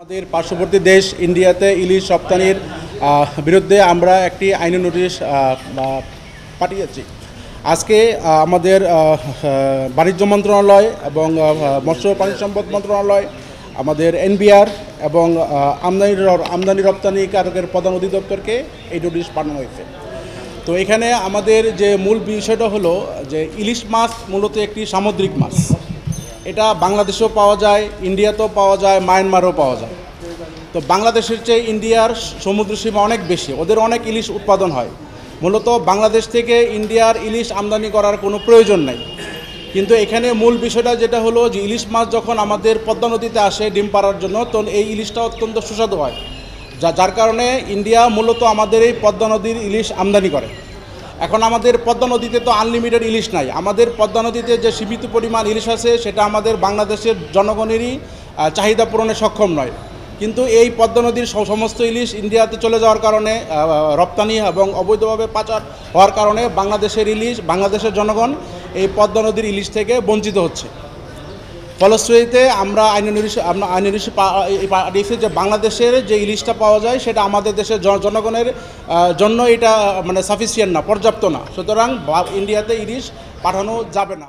আমাদের পার্শ্ববর্তী দেশ ইন্ডিয়াতে ইলিশ রপ্তানির বিরুদ্ধে আমরা একটি আইনি নোটিশ পাঠিয়েছি। আজকে আমাদের বাণিজ্য মন্ত্রণালয় এবং মৎস্য প্রাণী সম্পদ মন্ত্রণালয়, আমাদের এনবিআর এবং আমদানি রপ্তানিকারকের প্রধান অধিদপ্তরকে এই নোটিশ পাঠানো হয়েছে। তো এখানে আমাদের যে মূল বিষয়টা হলো যে ইলিশ মাছ মূলত একটি সামুদ্রিক মাছ। এটা বাংলাদেশেও পাওয়া যায়, ইন্ডিয়াতেও পাওয়া যায়, মায়ানমারেও পাওয়া যায়। তো বাংলাদেশের চেয়ে ইন্ডিয়ার সমুদ্র সীমা অনেক বেশি, ওদের অনেক ইলিশ উৎপাদন হয়। মূলত বাংলাদেশ থেকে ইন্ডিয়ার ইলিশ আমদানি করার কোনো প্রয়োজন নাই। কিন্তু এখানে মূল বিষয়টা যেটা হলো যে ইলিশ মাছ যখন আমাদের পদ্মা নদীতে আসে ডিম পাড়ার জন্য, তখন এই ইলিশটা অত্যন্ত সুস্বাদু হয়, যার কারণে ইন্ডিয়া মূলত আমাদের এই পদ্মা নদীর ইলিশ আমদানি করে। এখন আমাদের পদ্মা নদীতে তো আনলিমিটেড ইলিশ নাই। আমাদের পদ্মা নদীতে যে সীমিত পরিমাণ ইলিশ আছে সেটা আমাদের বাংলাদেশের জনগণেরই চাহিদা পূরণে সক্ষম নয়। কিন্তু এই পদ্মা নদীর সমস্ত ইলিশ ইন্ডিয়াতে চলে যাওয়ার কারণে, রপ্তানি এবং অবৈধভাবে পাচার হওয়ার কারণে বাংলাদেশের জনগণ এই পদ্মা নদীর ইলিশ থেকে বঞ্চিত হচ্ছে। ফলশ্রুতিতে আমরা আইনি নোটিশ পাঠিয়েছি যে বাংলাদেশের যে ইলিশটা পাওয়া যায় সেটা আমাদের দেশের জনগণের জন্য এটা সাফিসিয়েন্ট না, পর্যাপ্ত না। সুতরাং ইন্ডিয়াতে ইলিশ পাঠানো যাবে না।